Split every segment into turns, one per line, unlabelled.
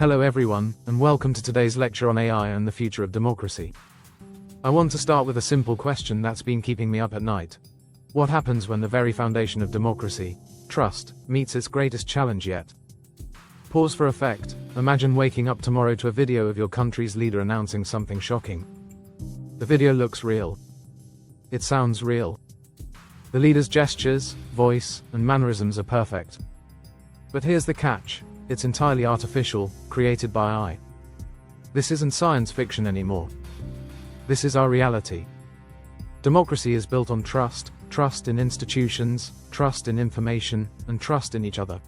Hello everyone, and welcome to today's lecture on AI and the future of democracy. I want to start with a simple question that's been keeping me up at night. What happens when the very foundation of democracy, trust, meets its greatest challenge yet? Pause for effect. Imagine waking up tomorrow to a video of your country's leader announcing something shocking. The video looks real. It sounds real. The leader's gestures, voice, and mannerisms are perfect. But here's the catch. It's entirely artificial, created by AI. This isn't science fiction anymore. This is our reality. Democracy is built on trust, trust in institutions, trust in information, and trust in each other.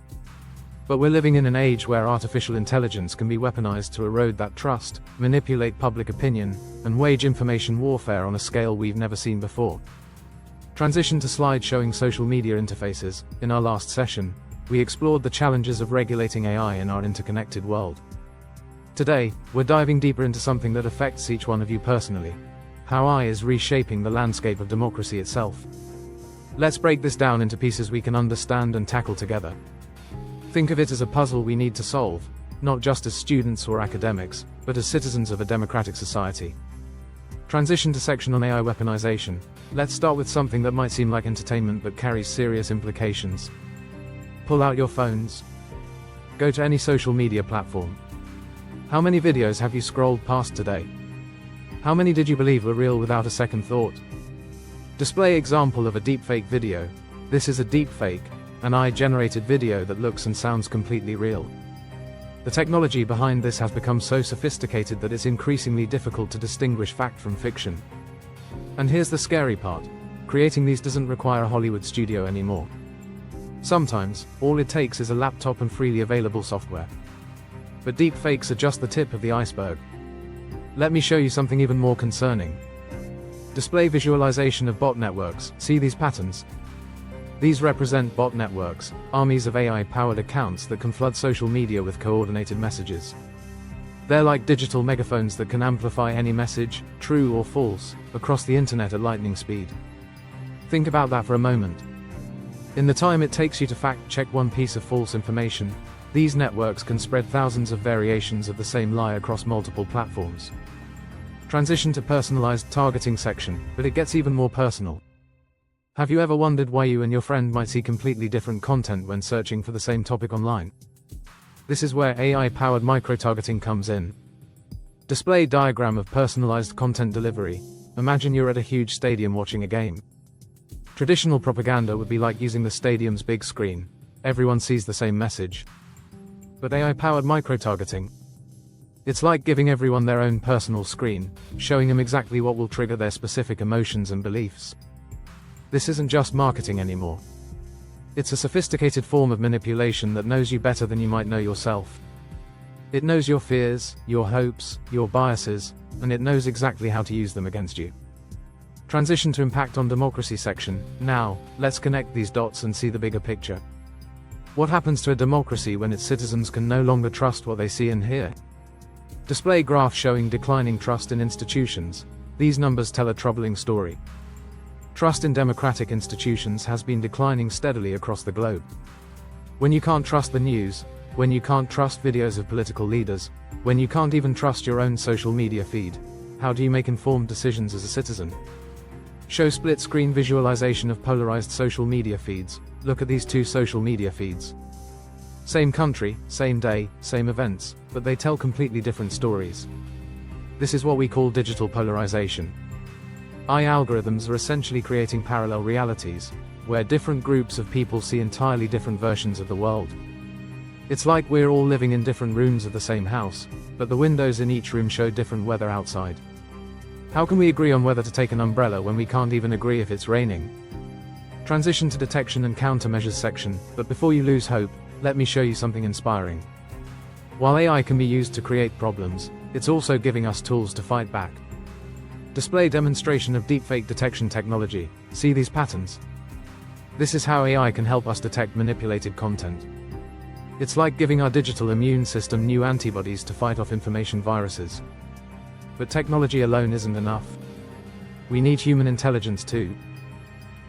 But we're living in an age where artificial intelligence can be weaponized to erode that trust, manipulate public opinion, and wage information warfare on a scale we've never seen before. Transition to slide showing social media interfaces. In our last session, we explored the challenges of regulating AI in our interconnected world. Today, we're diving deeper into something that affects each one of you personally: how AI is reshaping the landscape of democracy itself. Let's break this down into pieces we can understand and tackle together. Think of it as a puzzle we need to solve, not just as students or academics, but as citizens of a democratic society. Transition to section on AI weaponization. Let's start with something that might seem like entertainment but carries serious implications. Pull out your phones. Go to any social media platform. How many videos have you scrolled past today? How many did you believe were real without a second thought? Display example of a deepfake video. This is a deepfake, an AI-generated video that looks and sounds completely real. The technology behind this has become so sophisticated that it's increasingly difficult to distinguish fact from fiction. And here's the scary part: creating these doesn't require a Hollywood studio anymore. Sometimes, all it takes is a laptop and freely available software. But deepfakes are just the tip of the iceberg. Let me show you something even more concerning. Display visualization of bot networks. See these patterns? These represent bot networks, armies of AI-powered accounts that can flood social media with coordinated messages. They're like digital megaphones that can amplify any message, true or false, across the internet at lightning speed. Think about that for a moment. In the time it takes you to fact-check one piece of false information, these networks can spread thousands of variations of the same lie across multiple platforms. Transition to personalized targeting section, but it gets even more personal. Have you ever wondered why you and your friend might see completely different content when searching for the same topic online? This is where AI-powered microtargeting comes in. Display diagram of personalized content delivery. Imagine you're at a huge stadium watching a game. Traditional propaganda would be like using the stadium's big screen. Everyone sees the same message. But AI-powered microtargeting? It's like giving everyone their own personal screen, showing them exactly what will trigger their specific emotions and beliefs. This isn't just marketing anymore. It's a sophisticated form of manipulation that knows you better than you might know yourself. It knows your fears, your hopes, your biases, and it knows exactly how to use them against you. Transition to impact on democracy section. Now, let's connect these dots and see the bigger picture. What happens to a democracy when its citizens can no longer trust what they see and hear? Display graph showing declining trust in institutions. These numbers tell a troubling story. Trust in democratic institutions has been declining steadily across the globe. When you can't trust the news, when you can't trust videos of political leaders, when you can't even trust your own social media feed, how do you make informed decisions as a citizen? Show split-screen visualization of polarized social media feeds. Look at these two social media feeds. Same country, same day, same events, but they tell completely different stories. This is what we call digital polarization. AI algorithms are essentially creating parallel realities, where different groups of people see entirely different versions of the world. It's like we're all living in different rooms of the same house, but the windows in each room show different weather outside. How can we agree on whether to take an umbrella when we can't even agree if it's raining? Transition to detection and countermeasures section, but before you lose hope, let me show you something inspiring. While AI can be used to create problems, it's also giving us tools to fight back. Display demonstration of deepfake detection technology. See these patterns? This is how AI can help us detect manipulated content. It's like giving our digital immune system new antibodies to fight off information viruses. But technology alone isn't enough. We need human intelligence too.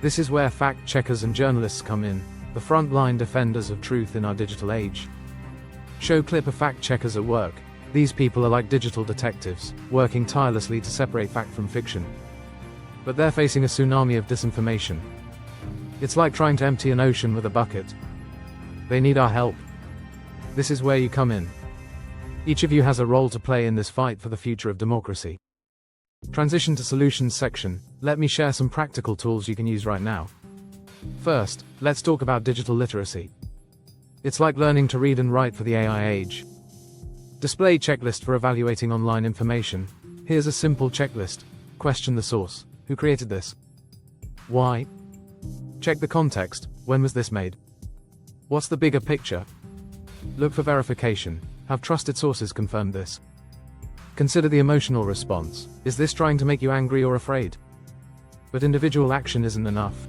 This is where fact-checkers and journalists come in, the front-line defenders of truth in our digital age. Show clip of fact-checkers at work. These people are like digital detectives, working tirelessly to separate fact from fiction. But they're facing a tsunami of disinformation. It's like trying to empty an ocean with a bucket. They need our help. This is where you come in. Each of you has a role to play in this fight for the future of democracy. Transition to solutions section. Let me share some practical tools you can use right now. First, let's talk about digital literacy. It's like learning to read and write for the AI age. Display checklist for evaluating online information. Here's a simple checklist. Question the source. Who created this? Why? Check the context. When was this made? What's the bigger picture? Look for verification. Have trusted sources confirmed this? Consider the emotional response. Is this trying to make you angry or afraid? But individual action isn't enough.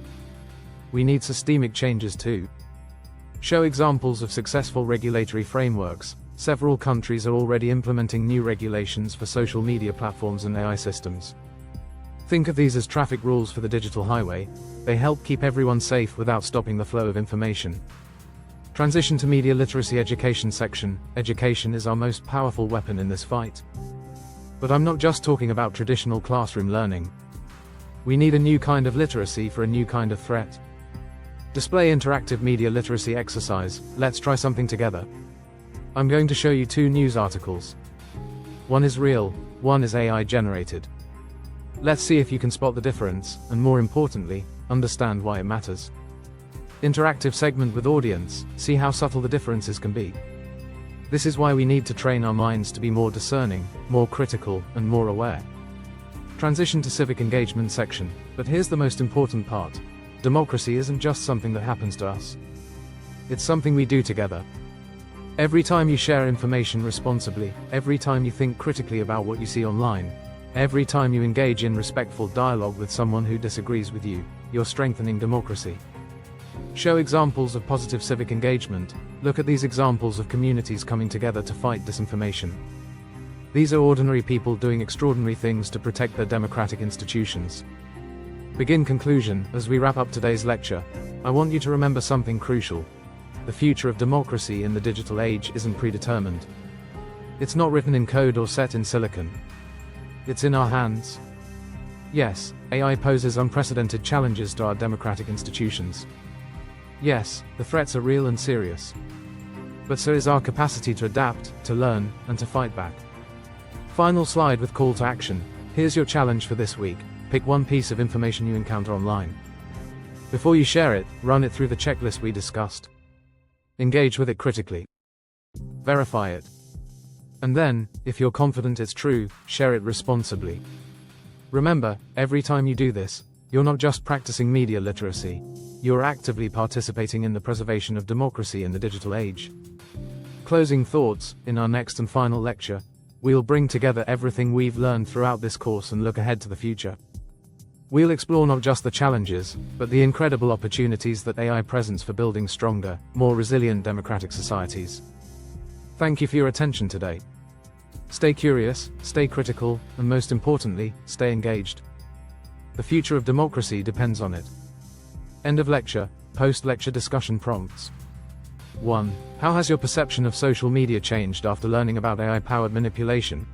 We need systemic changes too. Show examples of successful regulatory frameworks. Several countries are already implementing new regulations for social media platforms and AI systems. Think of these as traffic rules for the digital highway. They help keep everyone safe without stopping the flow of information. Transition to media literacy education section. Education is our most powerful weapon in this fight. But I'm not just talking about traditional classroom learning. We need a new kind of literacy for a new kind of threat. Display interactive media literacy exercise. Let's try something together. I'm going to show you 2 news articles. One is real, one is AI generated. Let's see if you can spot the difference, and more importantly, understand why it matters. Interactive segment with audience. See how subtle the differences can be. This is why we need to train our minds to be more discerning, more critical, and more aware. Transition to civic engagement section. But here's the most important part. Democracy isn't just something that happens to us. It's something we do together. Every time you share information responsibly, every time you think critically about what you see online, every time you engage in respectful dialogue with someone who disagrees with you, you're strengthening democracy. Show examples of positive civic engagement. Look at these examples of communities coming together to fight disinformation. These are ordinary people doing extraordinary things to protect their democratic institutions. Begin conclusion. As we wrap up today's lecture, I want you to remember something crucial. The future of democracy in the digital age isn't predetermined. It's not written in code or set in silicon. It's in our hands. Yes, AI poses unprecedented challenges to our democratic institutions. Yes, the threats are real and serious. But so is our capacity to adapt, to learn, and to fight back. Final slide with call to action. Here's your challenge for this week. Pick one piece of information you encounter online. Before you share it, run it through the checklist we discussed. Engage with it critically. Verify it. And then, if you're confident it's true, share it responsibly. Remember, every time you do this, you're not just practicing media literacy, you're actively participating in the preservation of democracy in the digital age. Closing thoughts. In our next and final lecture, we'll bring together everything we've learned throughout this course and look ahead to the future. We'll explore not just the challenges, but the incredible opportunities that AI presents for building stronger, more resilient democratic societies. Thank you for your attention today. Stay curious, stay critical, and most importantly, stay engaged. The future of democracy depends on it. End of lecture. Post-lecture discussion prompts. 1. How has your perception of social media changed after learning about AI-powered manipulation?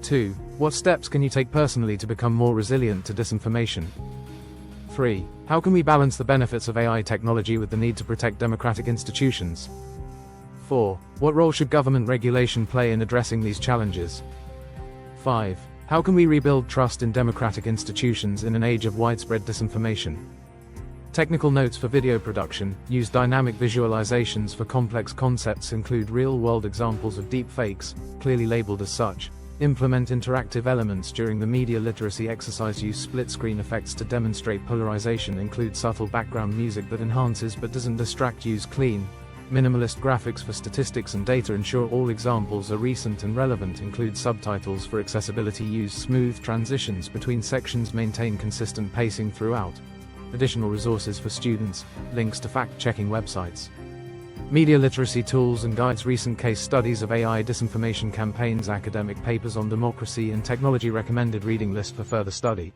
2. What steps can you take personally to become more resilient to disinformation? 3. How can we balance the benefits of AI technology with the need to protect democratic institutions? 4. What role should government regulation play in addressing these challenges? 5. How can we rebuild trust in democratic institutions in an age of widespread disinformation? Technical notes for video production. Use dynamic visualizations for complex concepts. Include real-world examples of deepfakes, clearly labeled as such. Implement interactive elements during the media literacy exercise. Use split-screen effects to demonstrate polarization. Include subtle background music that enhances but doesn't distract. Use clean, minimalist graphics for statistics and data. Ensure all examples are recent and relevant. Include subtitles for accessibility. Use smooth transitions between sections. Maintain consistent pacing throughout. Additional resources for students, links to fact-checking websites. Media literacy tools and guides. Recent case studies of AI disinformation campaigns. Academic papers on democracy and technology. Recommended reading list for further study.